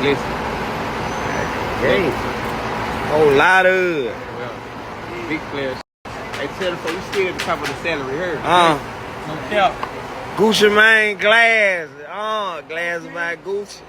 Listen. Hey. Whole lot of it. Well, big players. They tell us so we still at the top of the salary here. No cap. Gucci Mane glass. Glass by Gucci.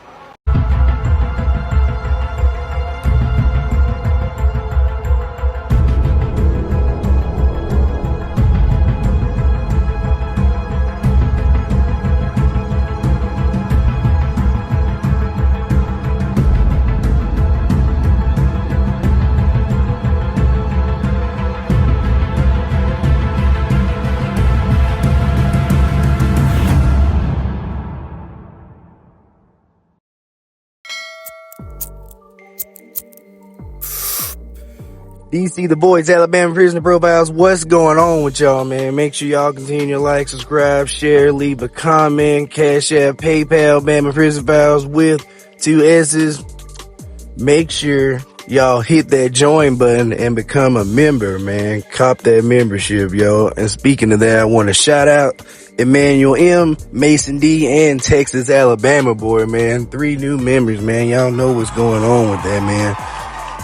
DC, the boys, Alabama Prisoner Profiles. What's going on with y'all, man? Make sure y'all continue to like, subscribe, share, leave a comment, Cash App, PayPal, Alabama Prisoner Profiles with 2 S's. Make sure y'all hit that join button and become a member, man. Cop that membership, yo. And speaking of that, I want to shout out Emmanuel M, Mason D, and Texas Alabama boy, man. 3 new members, man. Y'all know what's going on with that, man.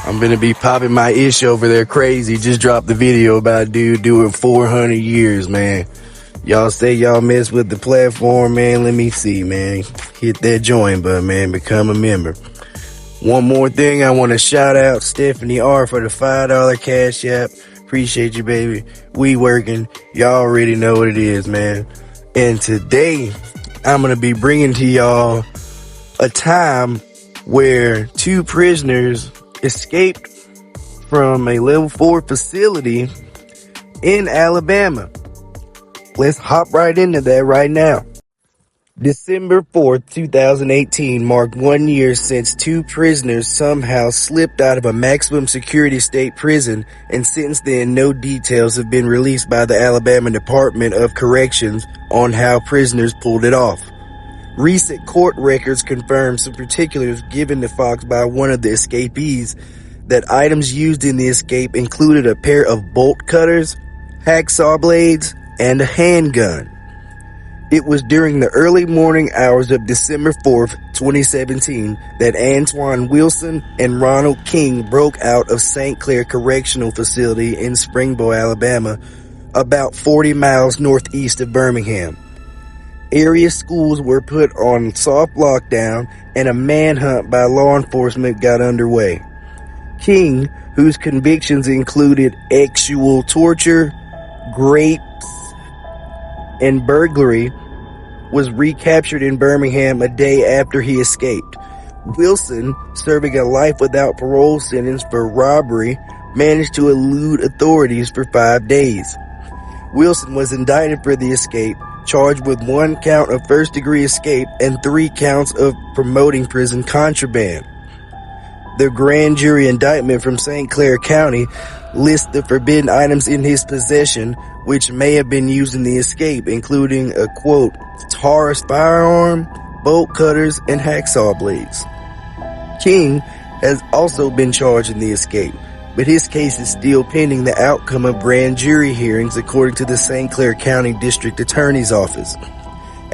I'm gonna be popping my ish over there crazy. Just dropped the video about a dude doing 400 years, man. Y'all say y'all mess with the platform, man. Let me see, man. Hit that join button, man. Become a member. One more thing, I want to shout out Stephanie R for the $5 Cash App. Appreciate you, baby. We working. Y'all already know what it is, man. And today, I'm gonna be bringing to y'all a time where 2 prisoners escaped from a level 4 facility in Alabama. Let's hop right into that right now. December 4th, 2018 marked 1 year since 2 prisoners somehow slipped out of a maximum security state prison, and since then no details have been released by the Alabama Department of Corrections on how prisoners pulled it off. Recent court records confirm some particulars given to Fox by one of the escapees that items used in the escape included a pair of bolt cutters, hacksaw blades, and a handgun. It was during the early morning hours of December 4th, 2017 that Antwone Wilson and Ronald King broke out of St. Clair Correctional Facility in Springville, Alabama, about 40 miles northeast of Birmingham. Area schools were put on soft lockdown and a manhunt by law enforcement got underway. King, whose convictions included actual torture, rapes, and burglary, was recaptured in Birmingham a day after he escaped. Wilson, serving a life without parole sentence for robbery, managed to elude authorities for 5 days. Wilson was indicted for the escape, charged with 1 count of first-degree escape and 3 counts of promoting prison contraband. The grand jury indictment from St. Clair County lists the forbidden items in his possession, which may have been used in the escape, including a, quote, Taurus firearm, bolt cutters, and hacksaw blades. King has also been charged in the escape, but his case is still pending the outcome of grand jury hearings, according to the St. Clair County District Attorney's Office.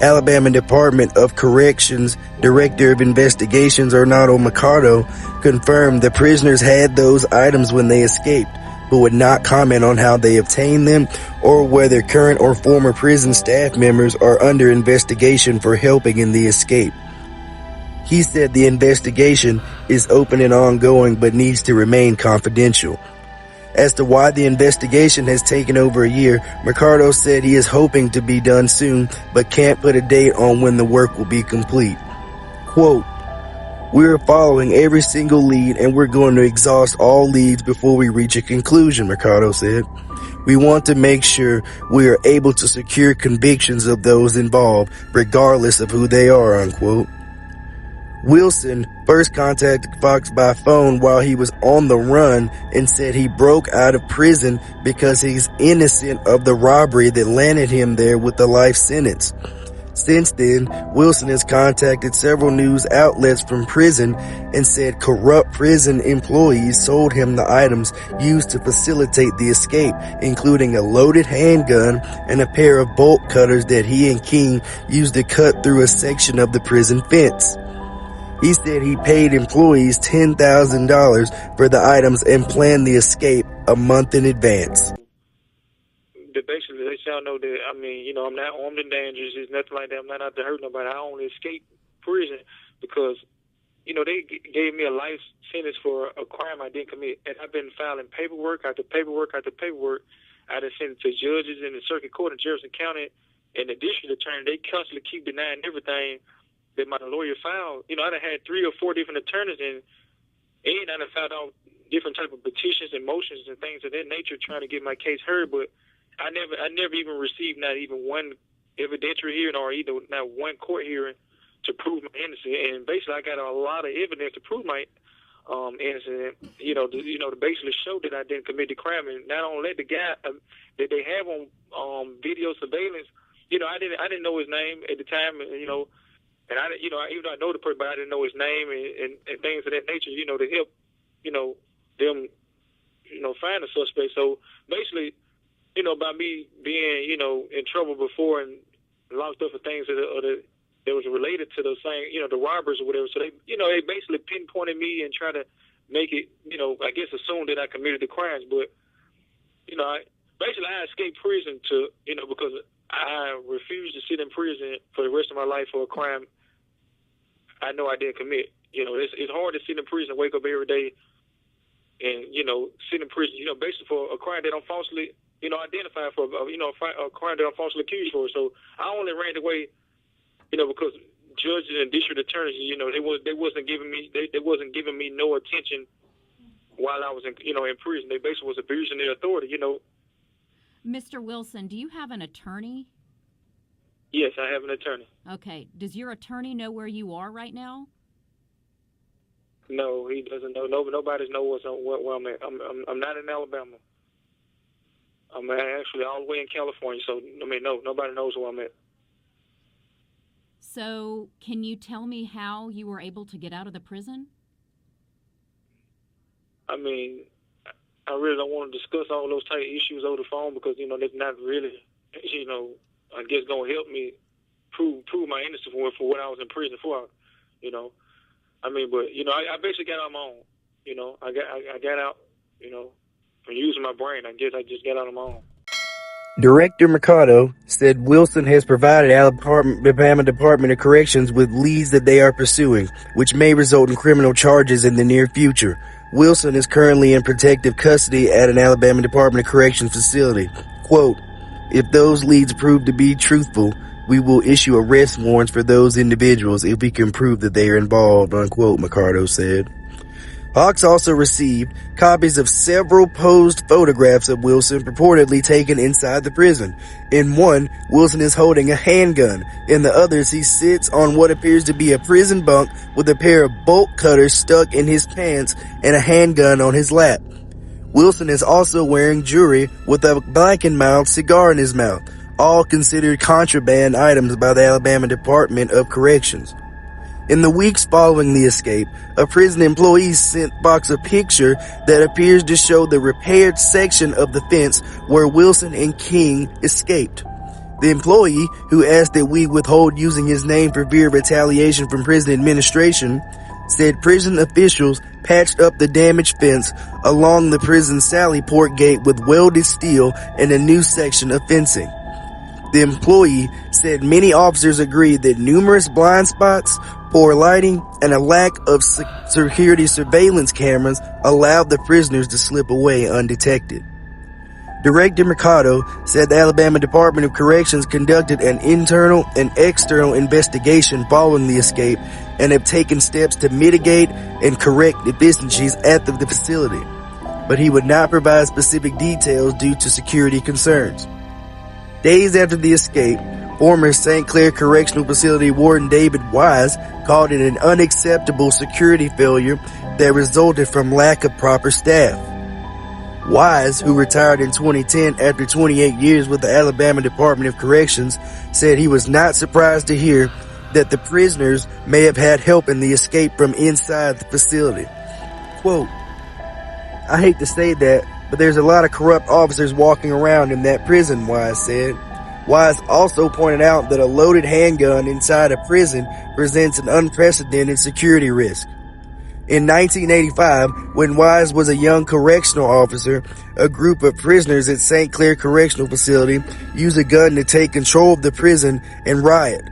Alabama Department of Corrections Director of Investigations Ronald confirmed the prisoners had those items when they escaped, but would not comment on how they obtained them or whether current or former prison staff members are under investigation for helping in the escape. He said the investigation is open and ongoing but needs to remain confidential. As to why the investigation has taken over a year, Mercado said he is hoping to be done soon but can't put a date on when the work will be complete. Quote, "We're following every single lead and we're going to exhaust all leads before we reach a conclusion," Mercado said. "We want to make sure we are able to secure convictions of those involved, regardless of who they are," unquote. Wilson first contacted Fox by phone while he was on the run and said he broke out of prison because he's innocent of the robbery that landed him there with a life sentence. Since then, Wilson has contacted several news outlets from prison and said corrupt prison employees sold him the items used to facilitate the escape, including a loaded handgun and a pair of bolt cutters that he and King used to cut through a section of the prison fence. He said he paid employees $10,000 for the items and planned the escape a month in advance. Basically, they shall know that, I mean, you know, I'm not armed and dangerous. It's nothing like that. I'm not out to hurt nobody. I only escaped prison because, you know, they gave me a life sentence for a crime I didn't commit. And I've been filing paperwork after paperwork after paperwork. I done sent it to judges in the circuit court in Jefferson County and the district attorney. They constantly keep denying everything that my lawyer filed. You know, I done had 3 or 4 different attorneys, and I done filed out different type of petitions and motions and things of that nature trying to get my case heard. But I never even received not even one evidentiary hearing or either not one court hearing to prove my innocence. And basically, I got a lot of evidence to prove my innocence. You know, to basically show that I didn't commit the crime. And not only the guy that they have on video surveillance, you know, I didn't know his name at the time. You know, and even though I know the person, but I didn't know his name and things of that nature. You know, to help, you know, them, you know, find the suspect. So basically, you know, by me being, you know, in trouble before and a lot of stuff for things that was related to those same, you know, the robbers or whatever. So they, you know, they basically pinpointed me and try to make it, you know, I guess assume that I committed the crimes. But, you know, I escaped prison to, you know, because I refused to sit in prison for the rest of my life for a crime I know I didn't commit. You know, it's hard to sit in prison and wake up every day and, you know, sit in prison, you know, basically for a crime that I'm falsely, you know, identified for, you know, a crime that I'm falsely accused for. So I only ran away, you know, because judges and district attorneys, you know, they wasn't giving me no attention while I was in, you know, in prison. They basically was abusing their authority, you know. Mr. Wilson, do you have an attorney? Yes, I have an attorney. Okay. Does your attorney know where you are right now? No, he doesn't know. Nobody knows where I'm at. I'm not in Alabama. I'm actually all the way in California. So I mean, no, nobody knows where I'm at. So, can you tell me how you were able to get out of the prison? I mean, I really don't want to discuss all those type of issues over the phone because, you know, they're not really, you know, I guess going to help me prove my innocence for what I was in prison for, you know. I mean, but, you know, I basically got out on my own, you know. I got out, you know, from using my brain. I guess I just got out on my own. Director Mercado said Wilson has provided Alabama Department of Corrections with leads that they are pursuing, which may result in criminal charges in the near future. Wilson is currently in protective custody at an Alabama Department of Corrections facility. Quote, if those leads prove to be truthful, we will issue arrest warrants for those individuals if we can prove that they are involved, unquote, Mercado said. Hawks also received copies of several posed photographs of Wilson purportedly taken inside the prison. In one, Wilson is holding a handgun. In the others, he sits on what appears to be a prison bunk with a pair of bolt cutters stuck in his pants and a handgun on his lap. Wilson is also wearing jewelry with a blanket-mouthed cigar in his mouth, all considered contraband items by the Alabama Department of Corrections. In the weeks following the escape, a prison employee sent Fox a picture that appears to show the repaired section of the fence where Wilson and King escaped. The employee, who asked that we withhold using his name for fear of retaliation from prison administration, said prison officials patched up the damaged fence along the prison Sally Port gate with welded steel and a new section of fencing. The employee said many officers agreed that numerous blind spots, poor lighting, and a lack of security surveillance cameras allowed the prisoners to slip away undetected. Director Mercado said the Alabama Department of Corrections conducted an internal and external investigation following the escape and have taken steps to mitigate and correct deficiencies at the facility, but he would not provide specific details due to security concerns. Days after the escape, former St. Clair Correctional Facility Warden David Wise called it an unacceptable security failure that resulted from lack of proper staff. Wise, who retired in 2010 after 28 years with the Alabama Department of Corrections, said he was not surprised to hear that the prisoners may have had help in the escape from inside the facility. Quote, I hate to say that, but there's a lot of corrupt officers walking around in that prison, Wise said. Wise also pointed out that a loaded handgun inside a prison presents an unprecedented security risk. In 1985, when Wise was a young correctional officer, a group of prisoners at St. Clair Correctional Facility used a gun to take control of the prison and riot.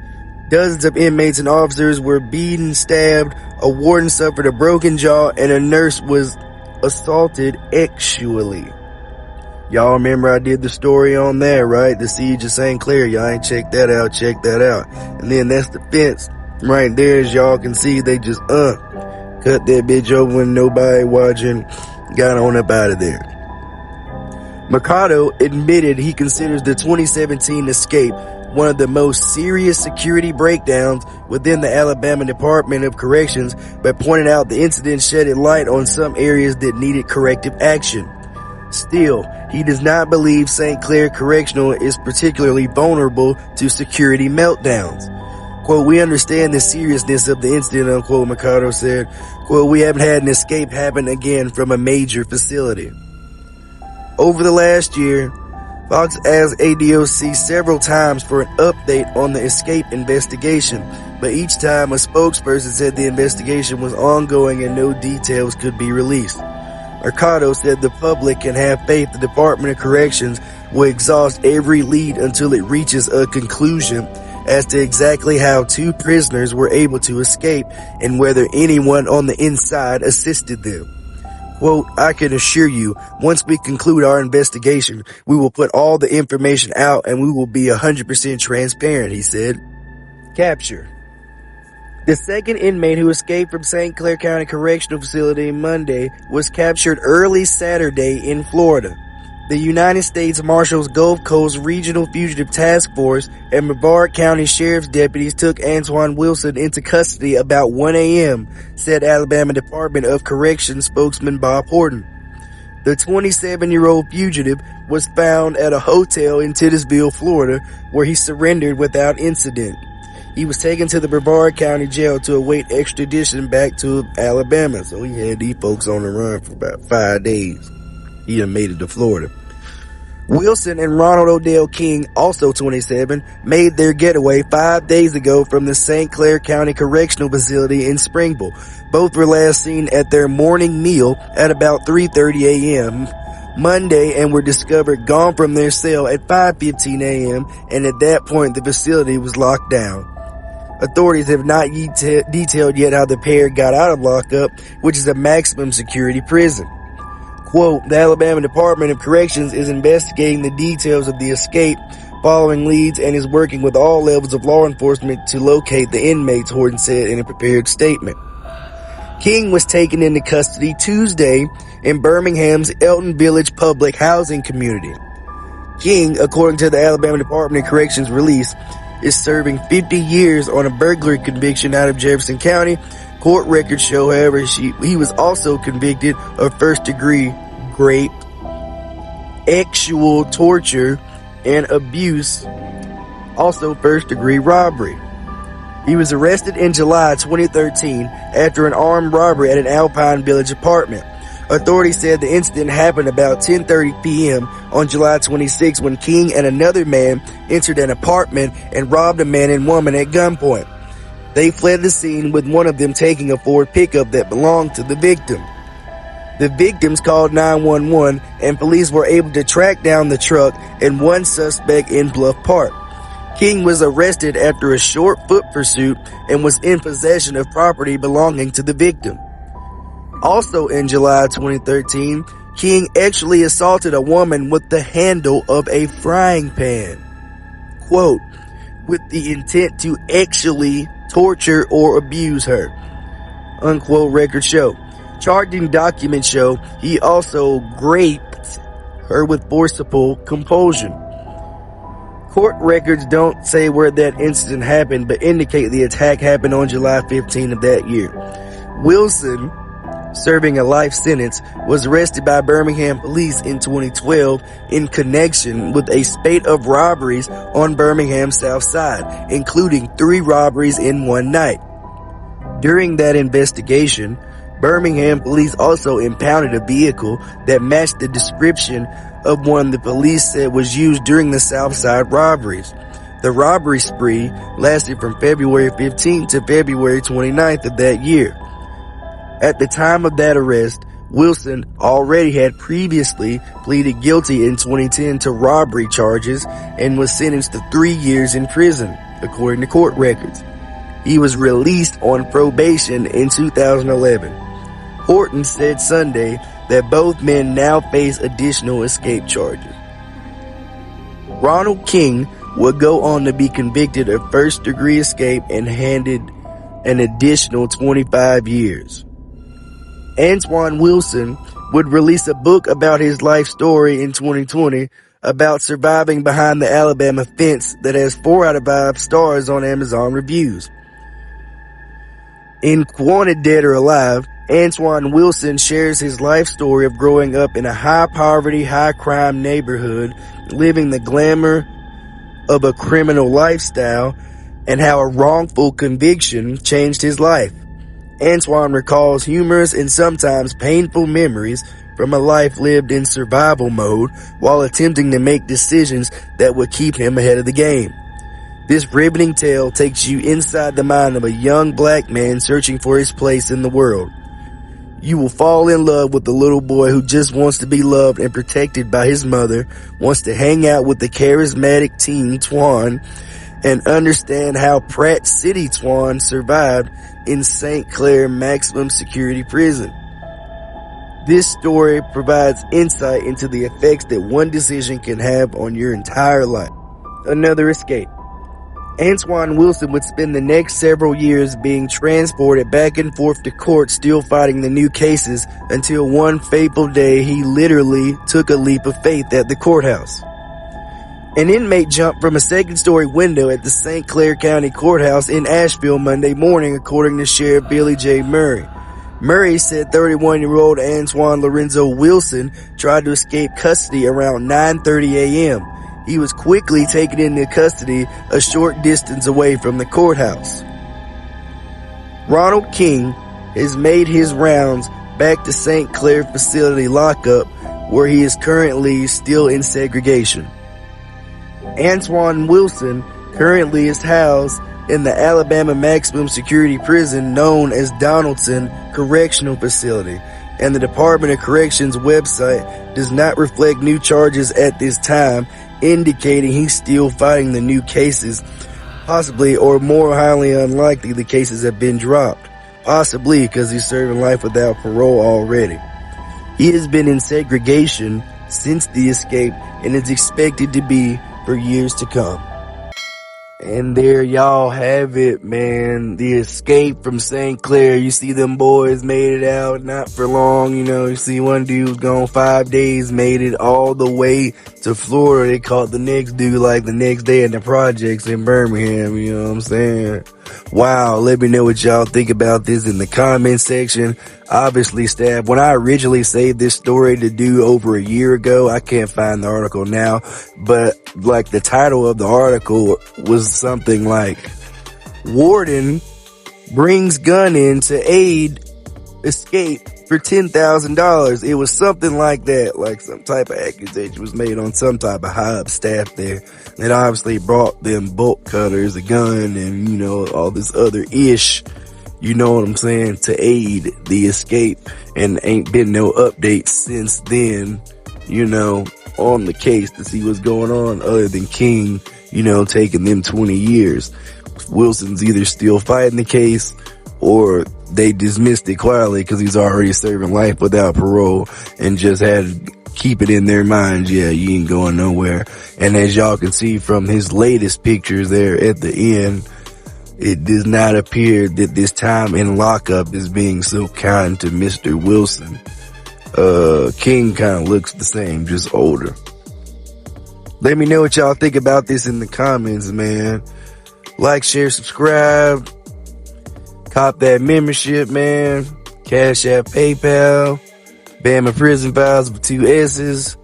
Dozens of inmates and officers were beaten, stabbed, a warden suffered a broken jaw, and a nurse was assaulted sexually. Y'all remember I did the story on that, right? The siege of St. Clair. Y'all ain't checked that out. Check that out. And then that's the fence right there. As y'all can see, they just cut that bitch over when nobody watching, got on up out of there. Mercado admitted he considers the 2017 escape one of the most serious security breakdowns within the Alabama Department of Corrections, but pointed out the incident shedded light on some areas that needed corrective action. Still, he does not believe St. Clair Correctional is particularly vulnerable to security meltdowns. Quote, "We understand the seriousness of the incident," unquote, Mercado said. Quote, "We haven't had an escape happen again from a major facility." Over the last year, Fox asked ADOC several times for an update on the escape investigation, but each time a spokesperson said the investigation was ongoing and no details could be released. Mercado said the public can have faith the Department of Corrections will exhaust every lead until it reaches a conclusion as to exactly how two prisoners were able to escape and whether anyone on the inside assisted them. Quote, "I can assure you, once we conclude our investigation, we will put all the information out and we will be 100% transparent," he said. Capture. The second inmate who escaped from St. Clair County Correctional Facility Monday was captured early Saturday in Florida. The United States Marshals Gulf Coast Regional Fugitive Task Force and Brevard County Sheriff's deputies took Antwone Wilson into custody about 1 a.m., said Alabama Department of Corrections spokesman Bob Horton. The 27-year-old fugitive was found at a hotel in Titusville, Florida, where he surrendered without incident. He was taken to the Brevard County Jail to await extradition back to Alabama, so he had these folks on the run for about 5 days. He done made it to Florida. Wilson and Ronald Odell King, also 27, made their getaway 5 days ago from the St. Clair County Correctional Facility in Springville. Both were last seen at their morning meal at about 3:30 a.m. Monday and were discovered gone from their cell at 5:15 a.m. and at that point the facility was locked down. Authorities have not detailed yet how the pair got out of lockup, which is a maximum security prison. Quote, "The Alabama Department of Corrections is investigating the details of the escape following leads and is working with all levels of law enforcement to locate the inmates," Horton said in a prepared statement. King was taken into custody Tuesday in Birmingham's Elton Village public housing community. King, according to the Alabama Department of Corrections release, is serving 50 years on a burglary conviction out of Jefferson County. Court records show, however, he was also convicted of first-degree rape, actual torture, and abuse, also first-degree robbery. He was arrested in July 2013 after an armed robbery at an Alpine Village apartment. Authorities said the incident happened about 10:30 p.m. on July 26 when King and another man entered an apartment and robbed a man and woman at gunpoint. They fled the scene with one of them taking a Ford pickup that belonged to the victim. The victims called 911 and police were able to track down the truck and one suspect in Bluff Park. King was arrested after a short foot pursuit and was in possession of property belonging to the victim. Also in July 2013, King actually assaulted a woman with the handle of a frying pan. Quote, "with the intent to actually torture or abuse her," unquote, records show. Charging documents show he also raped her with forcible compulsion. Court records don't say where that incident happened, but indicate the attack happened on July 15 of that year. Wilson, serving a life sentence, was arrested by Birmingham police in 2012 in connection with a spate of robberies on Birmingham's South Side, including 3 robberies in one night. During that investigation, Birmingham police also impounded a vehicle that matched the description of one the police said was used during the Southside robberies. The robbery spree lasted from February 15th to February 29th of that year. At the time of that arrest, Wilson already had previously pleaded guilty in 2010 to robbery charges and was sentenced to 3 years in prison, according to court records. He was released on probation in 2011. Horton said Sunday that both men now face additional escape charges. Ronald King would go on to be convicted of first-degree escape and handed an additional 25 years. Antwone Wilson would release a book about his life story in 2020 about surviving behind the Alabama fence that has 4 out of 5 stars on Amazon reviews. In Wanted Dead or Alive, Antwone Wilson shares his life story of growing up in a high-poverty, high-crime neighborhood, living the glamour of a criminal lifestyle, and how a wrongful conviction changed his life. Antwone recalls humorous and sometimes painful memories from a life lived in survival mode while attempting to make decisions that would keep him ahead of the game. This riveting tale takes you inside the mind of a young black man searching for his place in the world. You will fall in love with the little boy who just wants to be loved and protected by his mother, wants to hang out with the charismatic teen Twan, and understand how Pratt City Twan survived in St. Clair maximum security prison. This story provides insight into the effects that one decision can have on your entire life. Another escape. Antwone Wilson would spend the next several years being transported back and forth to court, still fighting the new cases, until one fateful day he literally took a leap of faith at the courthouse. An inmate jumped from a second-story window at the St. Clair County Courthouse in Asheville Monday morning, according to Sheriff Billy J. Murray. Murray said 31-year-old Antwone Lorenzo Wilson tried to escape custody around 9:30 a.m. He was quickly taken into custody a short distance away from the courthouse. Ronald King has made his rounds back to St. Clair facility lockup, where he is currently still in segregation. Antwone Wilson currently is housed in the Alabama maximum security prison known as Donaldson Correctional Facility, and the Department of Corrections website does not reflect new charges at this time, indicating he's still fighting the new cases. Possibly, or more highly unlikely, the cases have been dropped. Possibly because he's serving life without parole already. He has been in segregation since the escape and is expected to be for years to come. And there y'all have it, man. The escape from St. Clair. You see them boys made it out, not for long. You see one dude was gone 5 days, made it all the way to Florida. They caught the next dude like the next day in the projects in Birmingham. You know what I'm saying? Wow. Let me know what y'all think about this in the comment section. Obviously, Stab, when I originally saved this story to do over a year ago, I can't find the article now, but like the title of the article was something like, Warden brings gun in to aid escape for $10,000. It was something like that, like some type of accusation was made on some type of high up staff there. It obviously brought them bolt cutters, a gun, and all this other ish. You know what I'm saying? To aid the escape, and ain't been no updates since then, on the case to see what's going on other than King, taking them 20 years. Wilson's either still fighting the case or they dismissed it quietly because he's already serving life without parole and just had to keep it in their minds. Yeah, you ain't going nowhere. And as y'all can see from his latest pictures there at the end, it does not appear that this time in lockup is being so kind to Mr. Wilson. King kind of looks the same, just older. Let me know what y'all think about this in the comments, man. Like, share, subscribe. Cop that membership, man. Cash App, PayPal. Bama Prison Files with 2 S's.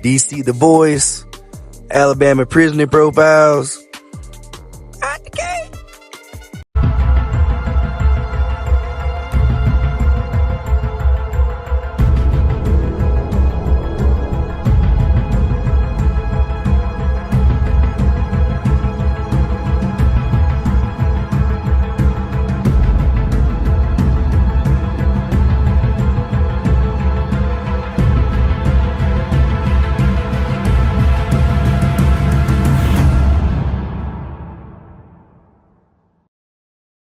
DC The Voice. Alabama Prisoner Profiles.